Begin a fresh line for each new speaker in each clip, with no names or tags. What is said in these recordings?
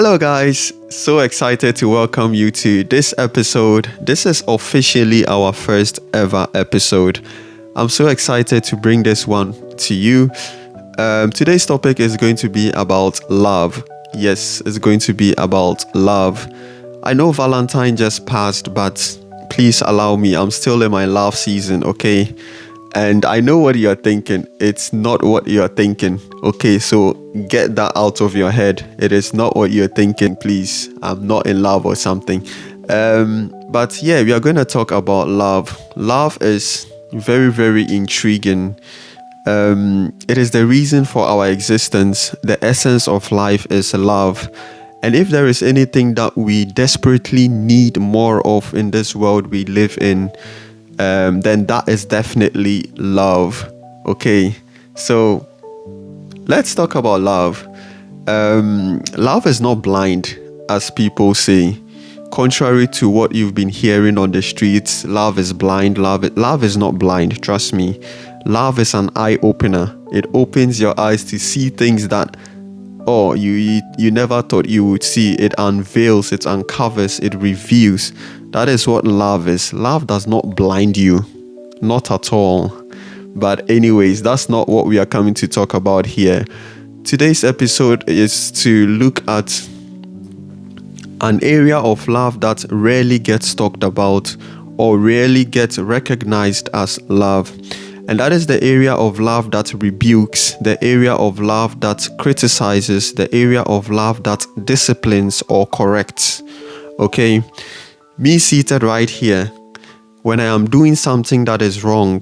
Hello, guys. So excited to welcome you to this episode. This is officially our first ever episode. I'm so excited to bring this one to you. Today's topic is going to be about love. Yes, it's going to be about love. I know Valentine just passed, but please allow me. I'm still in my love season, okay? And I know what you're thinking. It's not what you're thinking. Okay, so get that out of your head. It is not what you're thinking, please. I'm not in love or something. But yeah, we are going to talk about love. Love is very, very intriguing. It is the reason for our existence. The essence of life is love. And if there is anything that we desperately need more of in this world we live in, then that is definitely love. Okay, so let's talk about love. Love is not blind, as people say. Contrary to what you've been hearing on the streets, love is blind. Love is not blind, trust me. Love is an eye-opener. It opens your eyes to see things that you never thought you would see. It unveils, it uncovers, it reveals. That is what love is. Love does not blind you. Not at all. But anyways, that's not what we are coming to talk about here. Today's episode is to look at an area of love that rarely gets talked about or rarely gets recognized as love. And that is the area of love that rebukes, the area of love that criticizes, the area of love that disciplines or corrects. Okay? Me seated right here, when I am doing something that is wrong,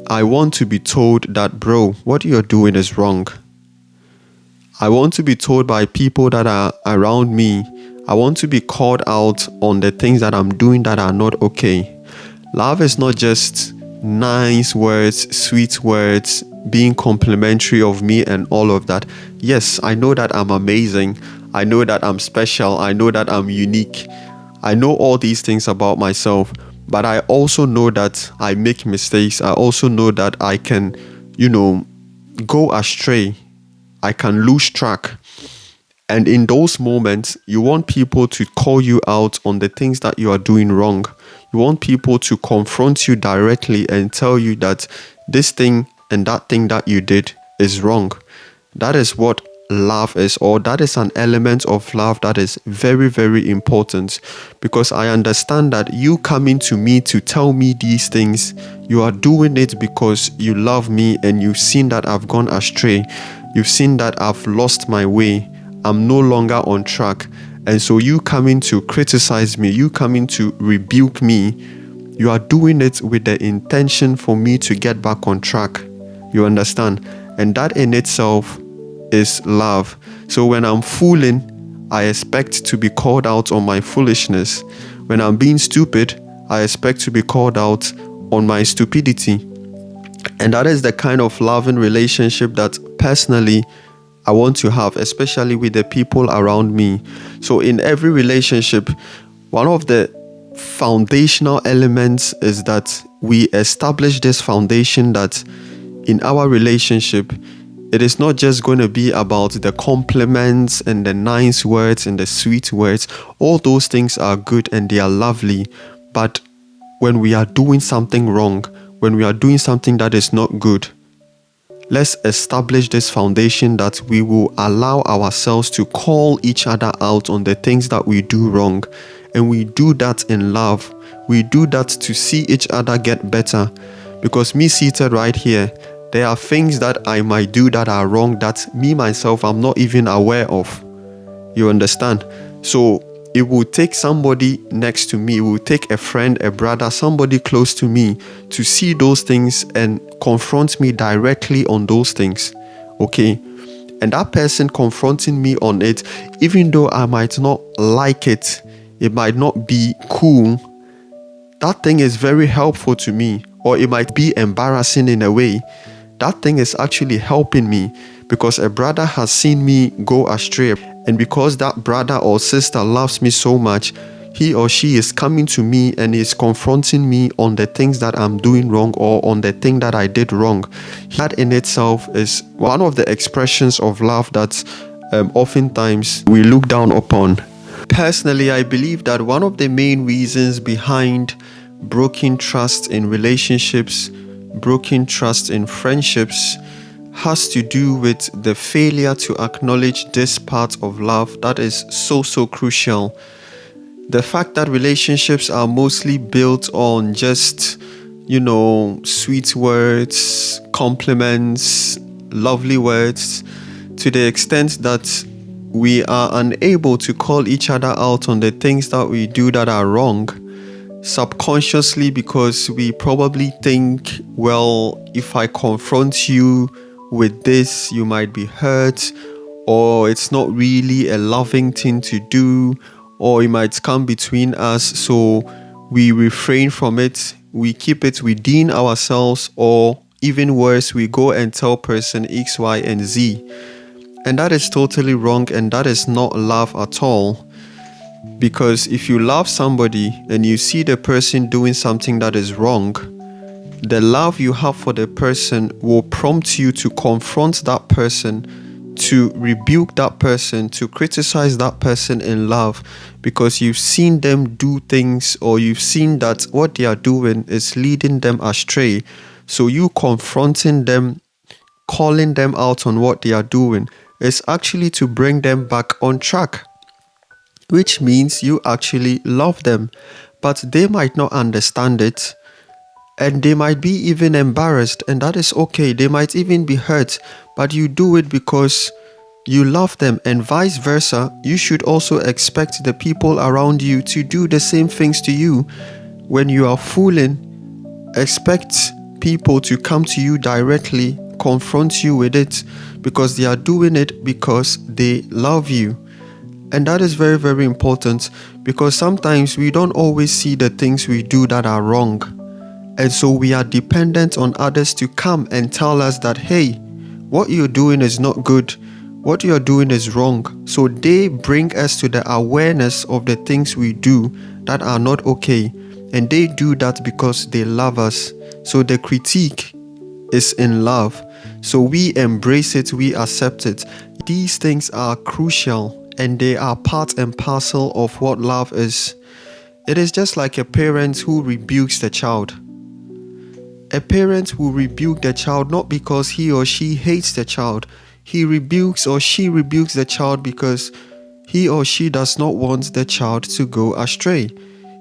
I want to be told that, bro, what you're doing is wrong. I want to be told by people that are around me. I want to be called out on the things that I'm doing that are not okay. Love is not just nice words, sweet words, being complimentary of me and all of that. Yes, I know that I'm amazing. I know that I'm special. I know that I'm unique. I know all these things about myself, but I also know that I make mistakes. I also know that I can, go astray. I can lose track. And in those moments, you want people to call you out on the things that you are doing wrong. You want people to confront you directly and tell you that this thing and that thing that you did is wrong. That is what love is, or that is an element of love that is very, very important, because I understand that you coming to me to tell me these things, you are doing it because you love me and you've seen that I've gone astray. You've seen that I've lost my way. I'm no longer on track. And so you coming to criticize me, you coming to rebuke me, you are doing it with the intention for me to get back on track. You understand? And that in itself is love. So when I'm fooling, I expect to be called out on my foolishness. When I'm being stupid, I expect to be called out on my stupidity. And that is the kind of loving relationship that personally I want to have, especially with the people around me. So in every relationship, one of the foundational elements is that we establish this foundation that in our relationship, it is not just going to be about the compliments and the nice words and the sweet words. All those things are good and they are lovely. But when we are doing something wrong, when we are doing something that is not good, let's establish this foundation that we will allow ourselves to call each other out on the things that we do wrong. And we do that in love. We do that to see each other get better. Because me seated right here, there are things that I might do that are wrong that me myself I'm not even aware of. You understand? So it will take somebody next to me, it will take a friend, a brother, somebody close to me to see those things and confront me directly on those things. Okay? And that person confronting me on it, even though I might not like it, it might not be cool, that thing is very helpful to me. Or it might be embarrassing in a way. That thing is actually helping me because a brother has seen me go astray. And because that brother or sister loves me so much, he or she is coming to me and is confronting me on the things that I'm doing wrong or on the thing that I did wrong. That in itself is one of the expressions of love that oftentimes we look down upon. Personally, I believe that one of the main reasons behind broken trust in relationships, broken trust in friendships, has to do with the failure to acknowledge this part of love that is so crucial. The fact that relationships are mostly built on just, sweet words, compliments, lovely words, to the extent that we are unable to call each other out on the things that we do that are wrong, subconsciously, because we probably think, well, if I confront you with this, you might be hurt, or it's not really a loving thing to do, or it might come between us, so we refrain from it, we keep it within ourselves, or even worse, we go and tell person X, Y, and Z. And that is totally wrong, and that is not love at all. Because if you love somebody and you see the person doing something that is wrong, the love you have for the person will prompt you to confront that person, to rebuke that person, to criticize that person in love, because you've seen them do things, or you've seen that what they are doing is leading them astray. So you confronting them, calling them out on what they are doing, is actually to bring them back on track, which means you actually love them. But they might not understand it, and they might be even embarrassed, and that is okay. They might even be hurt, but you do it because you love them, and vice versa. You should also expect the people around you to do the same things to you. When you are fooling, expect people to come to you directly, confront you with it, because they are doing it because they love you. And that is very, very important, because sometimes we don't always see the things we do that are wrong. And so we are dependent on others to come and tell us that, hey, what you're doing is not good. What you're doing is wrong. So they bring us to the awareness of the things we do that are not okay. And they do that because they love us. So the critique is in love. So we embrace it, we accept it. These things are crucial, and they are part and parcel of what love is. It is just like a parent who rebukes the child. A parent will rebuke the child not because he or she hates the child. He rebukes or she rebukes the child because he or she does not want the child to go astray.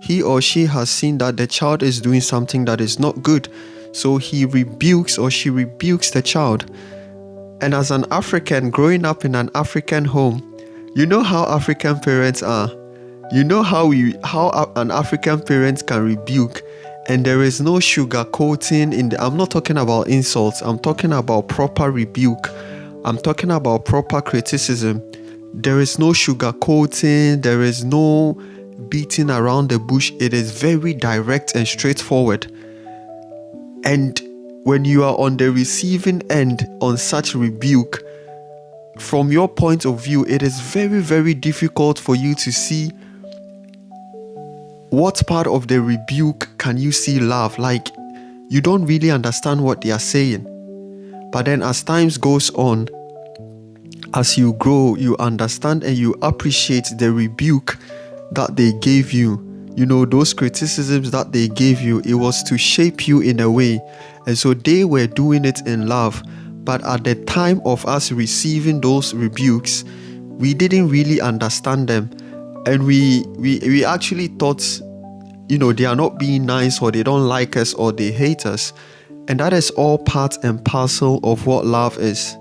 He or she has seen that the child is doing something that is not good. So he rebukes or she rebukes the child. And as an African growing up in an African home, you know how African parents are. You know how an African parent can rebuke, and there is no sugarcoating in the. I'm not talking about insults. I'm talking about proper rebuke. I'm talking about proper criticism. There is no sugarcoating. There is no beating around the bush. It is very direct and straightforward. And when you are on the receiving end on such rebuke, from your point of view, it is very, very difficult for you to see what part of the rebuke can you see love. Like, you don't really understand what they are saying. But then as time goes on, as you grow, you understand and you appreciate the rebuke that they gave you. You know, those criticisms that they gave you, it was to shape you in a way. And so they were doing it in love. But at the time of us receiving those rebukes, we didn't really understand them. And we actually thought, they are not being nice, or they don't like us, or they hate us. And that is all part and parcel of what love is.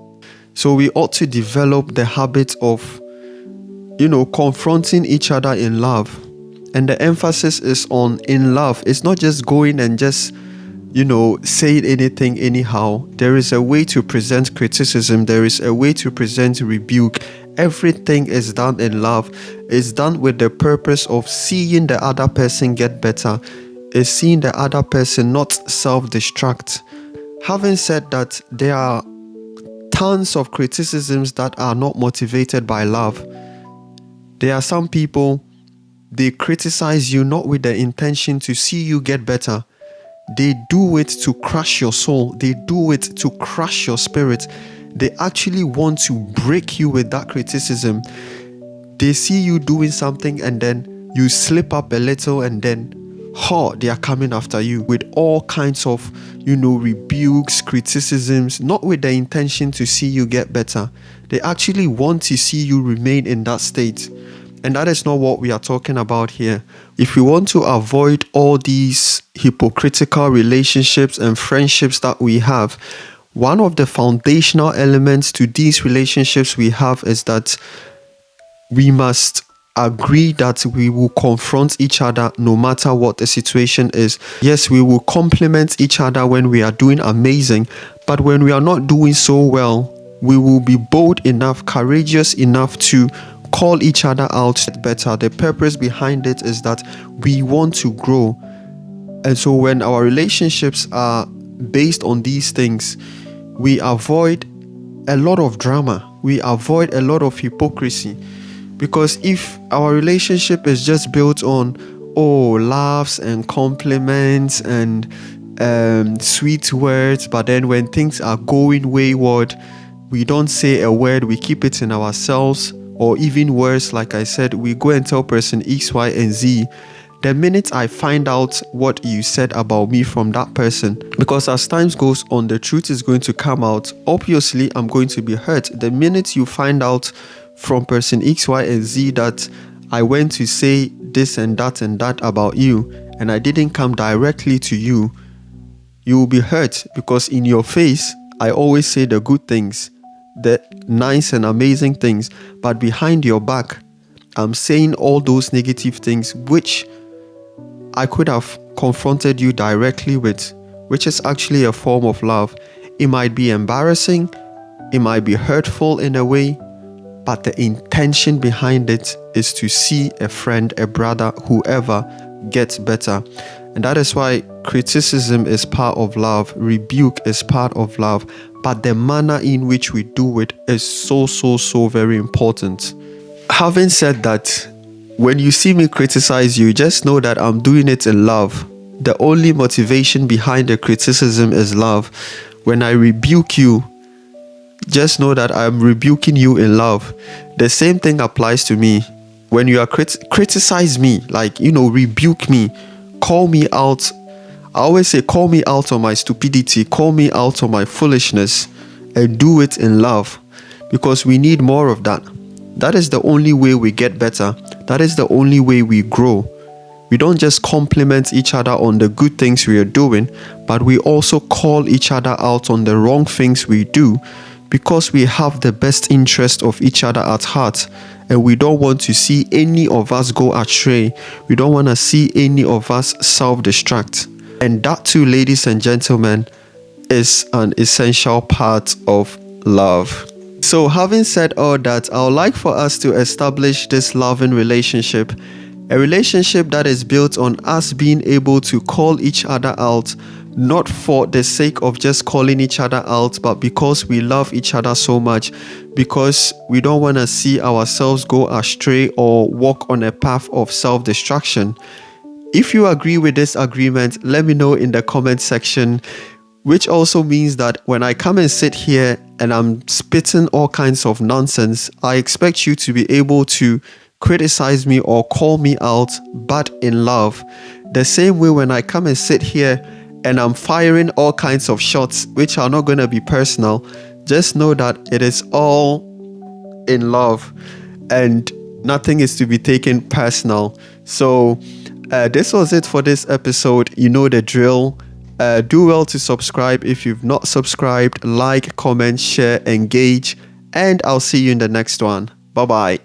So we ought to develop the habit of, confronting each other in love. And the emphasis is on in love. It's not just going and just, saying anything anyhow. There is a way to present criticism. There is a way to present rebuke. Everything is done in love. It's done with the purpose of seeing the other person get better. It's seeing the other person not self-destruct. Having said that, there are tons of criticisms that are not motivated by love. There are some people, they criticize you not with the intention to see you get better. They do it to crush your soul. They do it to crush your spirit. They actually want to break you with that criticism. They see you doing something and then you slip up a little and then they are coming after you with all kinds of, rebukes, criticisms, not with the intention to see you get better. They actually want to see you remain in that state. And that is not what we are talking about here. If we want to avoid all these hypocritical relationships and friendships that we have, one of the foundational elements to these relationships we have is that we must agree that we will confront each other no matter what the situation is. Yes, we will compliment each other when we are doing amazing, but when we are not doing so well, we will be bold enough, courageous enough to call each other out better. The purpose behind it is that we want to grow. And so when our relationships are based on these things, we avoid a lot of drama. We avoid a lot of hypocrisy. Because if our relationship is just built on, laughs and compliments and sweet words, but then when things are going wayward, we don't say a word, we keep it in ourselves, or even worse, like I said, we go and tell person X, Y, and Z. The minute I find out what you said about me from that person, because as time goes on, the truth is going to come out. Obviously, I'm going to be hurt. The minute you find out from person X, Y, and Z that I went to say this and that about you, and I didn't come directly to you, you will be hurt, because in your face, I always say the good things, the nice and amazing things, but behind your back, I'm saying all those negative things which I could have confronted you directly with, which is actually a form of love. It might be embarrassing, it might be hurtful in a way, but the intention behind it is to see a friend, a brother, whoever gets better. And that is why criticism is part of love, rebuke is part of love, but the manner in which we do it is so very important. Having said that, when you see me criticize you, just know that I'm doing it in love. The only motivation behind the criticism is love. When I rebuke you, just know that I'm rebuking you in love. The same thing applies to me. When you are criticize me, rebuke me, call me out. I always say, call me out on my stupidity, call me out on my foolishness, and do it in love, because we need more of that. That is the only way we get better. That is the only way we grow. We don't just compliment each other on the good things we are doing, but we also call each other out on the wrong things we do, because we have the best interest of each other at heart, and we don't want to see any of us go astray. We don't want to see any of us self-destruct. And that too, ladies and gentlemen, is an essential part of love. So having said all that, I would like for us to establish this loving relationship, a relationship that is built on us being able to call each other out, not for the sake of just calling each other out, but because we love each other so much, because we don't want to see ourselves go astray or walk on a path of self-destruction. If you agree with this agreement, let me know in the comment section, which also means that when I come and sit here and I'm spitting all kinds of nonsense, I expect you to be able to criticize me or call me out, but in love. The same way when I come and sit here and I'm firing all kinds of shots, which are not going to be personal, just know that it is all in love and nothing is to be taken personal. So this was it for this episode. You know the drill. Do well to subscribe if you've not subscribed. Like, comment, share, engage, and I'll see you in the next one. Bye bye.